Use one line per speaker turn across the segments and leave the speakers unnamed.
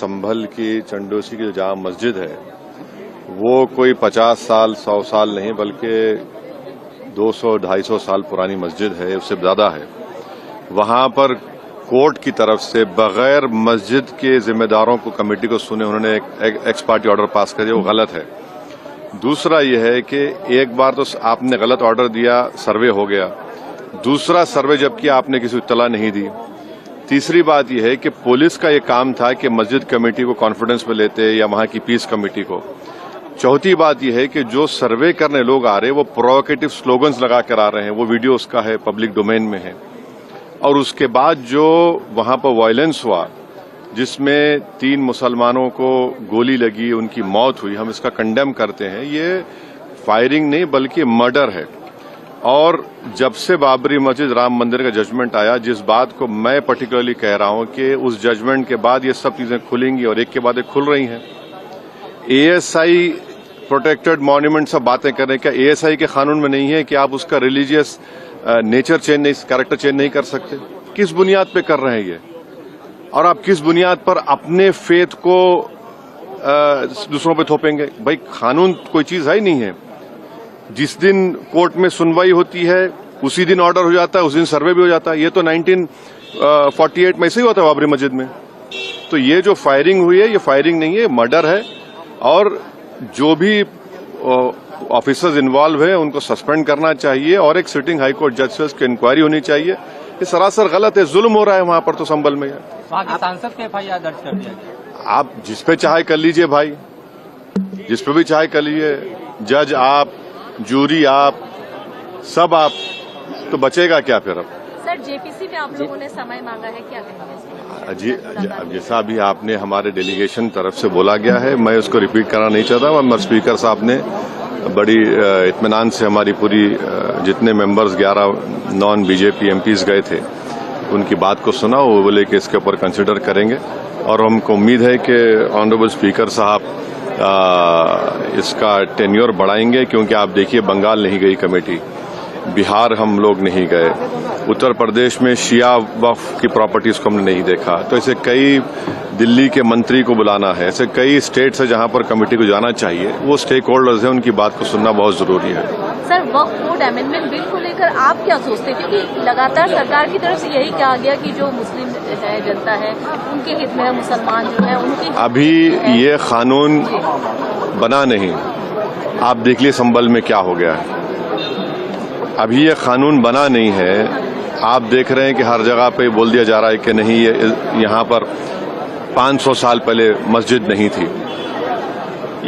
संभल की चंडोसी की जो जामा मस्जिद है वो कोई 50 साल 100 साल नहीं बल्कि 200-250 साल पुरानी मस्जिद है, उससे ज्यादा है। वहां पर कोर्ट की तरफ से बगैर मस्जिद के जिम्मेदारों को, कमेटी को सुने उन्होंने एक एक्स पार्टी ऑर्डर पास कर दिया, वो गलत है। दूसरा यह है कि एक बार तो आपने गलत ऑर्डर दिया, सर्वे हो गया, दूसरा सर्वे जब किया आपने किसी को इत्तला नहीं दी। तीसरी बात यह है कि पुलिस का ये काम था कि मस्जिद कमेटी को कॉन्फिडेंस में लेते या वहां की पीस कमेटी को। चौथी बात यह है कि जो सर्वे करने लोग आ रहे हैं वो प्रोवोकेटिव स्लोगन्स लगा कर आ रहे हैं, वो वीडियो उसका है, पब्लिक डोमेन में है। और उसके बाद जो वहां पर वायलेंस हुआ जिसमें 3 मुसलमानों को गोली लगी, उनकी मौत हुई, हम इसका कंडेम करते हैं। ये फायरिंग नहीं बल्कि मर्डर है। और जब से बाबरी मस्जिद राम मंदिर का जजमेंट आया, जिस बात को मैं पर्टिकुलरली कह रहा हूं कि उस जजमेंट के बाद ये सब चीजें खुलेंगी और एक के बाद एक खुल रही हैं। एएसआई प्रोटेक्टेड मॉन्यूमेंट सब बातें कर रहे हैं, क्या एएसआई के कानून में नहीं है कि आप उसका रिलीजियस नेचर चेंज नहीं, कैरेक्टर चेंज नहीं कर सकते? किस बुनियाद पे कर रहे हैं ये? और आप किस बुनियाद पर अपने फेथ को दूसरों पे थोपेंगे? भाई कानून कोई चीज है ही नहीं है। जिस दिन कोर्ट में सुनवाई होती है उसी दिन ऑर्डर हो जाता है, उस दिन सर्वे भी हो जाता है। ये तो 1948 में ऐसे ही हुआ था बाबरी मस्जिद में। तो ये जो फायरिंग हुई है ये फायरिंग नहीं है, मर्डर है। और जो भी ऑफिसर्स इन्वॉल्व है उनको सस्पेंड करना चाहिए और एक सिटिंग हाईकोर्ट जज की इंक्वायरी होनी चाहिए। ये सरासर गलत है, जुल्म हो रहा है वहां पर तो संभल में।
वहां के सांसद के एफआईआर दर्ज कर दिया गया।
आप जिस पे चाहे कर लीजिए भाई, जिस पे भी चाहे कर लीजिए, जज आप, जूरी आप, सब आप, तो बचेगा क्या फिर? अब
सर जेपीसी में आप लोगों ने समय मांगा है, क्या कहेंगे?
जी, जैसा अभी आपने हमारे डेलीगेशन तरफ से बोला गया है, मैं उसको रिपीट करना नहीं चाहता। मगर स्पीकर साहब ने बड़ी इत्मीनान से हमारी पूरी जितने मेंबर्स 11 नॉन बीजेपी एमपीज गए थे उनकी बात को सुना। वो बोले कि इसके ऊपर कंसिडर करेंगे और हमको उम्मीद है कि ऑनरेबल स्पीकर साहब इसका टेन्योर बढ़ाएंगे। क्योंकि आप देखिए बंगाल नहीं गई कमेटी, बिहार हम लोग नहीं गए, उत्तर प्रदेश में शिया वक्फ की प्रॉपर्टीज को हमने नहीं देखा। तो ऐसे कई, दिल्ली के मंत्री को बुलाना है, ऐसे कई स्टेट्स है जहां पर कमेटी को जाना चाहिए। वो स्टेक होल्डर्स हैं, उनकी बात को सुनना बहुत जरूरी है।
सर वक्फ बोर्ड अमेंडमेंट बिल को लेकर आप क्या सोचते हैं? क्योंकि लगातार सरकार की तरफ से यही कहा गया कि जो मुस्लिम है, जनता है, उनके हित में है, मुसलमान जो है उनके। अभी
ये कानून बना नहीं, आप देख लीजिए संभल में क्या हो गया है। अभी ये कानून बना नहीं है, आप देख रहे हैं कि हर जगह पे बोल दिया जा रहा है कि नहीं, ये यहाँ पर 500 साल पहले मस्जिद नहीं थी।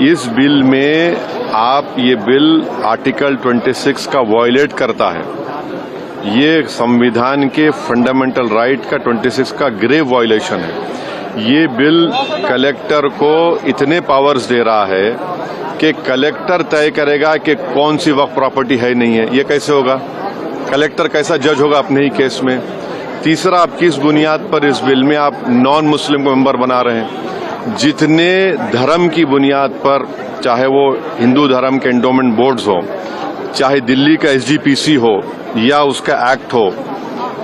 इस बिल में आप, ये बिल आर्टिकल 26 का वायलेट करता है। ये संविधान के फंडामेंटल राइट का 26 का ग्रेव वायलेशन है। ये बिल कलेक्टर को इतने पावर्स दे रहा है कि कलेक्टर तय करेगा कि कौन सी वक्फ प्रॉपर्टी है नहीं है। ये कैसे होगा? कलेक्टर कैसा जज होगा अपने ही केस में? तीसरा, आप किस बुनियाद पर इस बिल में आप नॉन मुस्लिम को मेंबर बना रहे हैं? जितने धर्म की बुनियाद पर, चाहे वो हिंदू धर्म के एंडोमेंट बोर्ड्स हो, चाहे दिल्ली का एसजीपीसी हो या उसका एक्ट हो,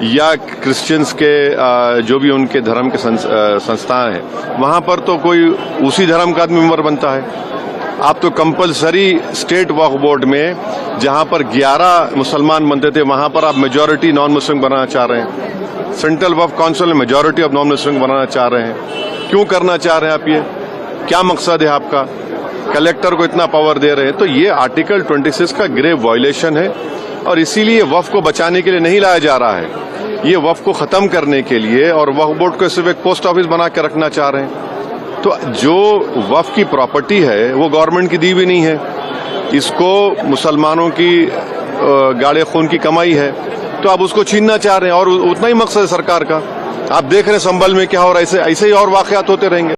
या क्रिश्चियंस के जो भी उनके धर्म के संस्थाएं हैं, वहां पर तो कोई उसी धर्म का आदमी मेंबर बनता है। आप तो कंपलसरी स्टेट वक्फ बोर्ड में जहां पर 11 मुसलमान बनते थे, वहां पर आप मेजॉरिटी नॉन मुस्लिम बनाना चाह रहे हैं। सेंट्रल वक्फ काउंसिल में मेजॉरिटी ऑफ नॉन मुस्लिम बनाना चाह रहे हैं। क्यों करना चाह रहे हैं आप? ये क्या मकसद है आपका? कलेक्टर को इतना पावर दे रहे हैं। तो ये आर्टिकल 26 का ग्रेव वायलेशन है और इसीलिए वक्फ को बचाने के लिए नहीं लाया जा रहा है। ये वक्फ को खत्म करने के लिए, और वक्फ बोर्ड को सिर्फ एक पोस्ट ऑफिस बना के रखना चाह रहे हैं। तो जो वक्फ की प्रॉपर्टी है वो गवर्नमेंट की दी भी नहीं है, इसको मुसलमानों की गाड़े खून की कमाई है, तो आप उसको छीनना चाह रहे हैं। और उतना ही मकसद है सरकार का। आप देख रहे हैं संभल में क्या हो रहा है, ऐसे ही और वाकयात होते रहेंगे।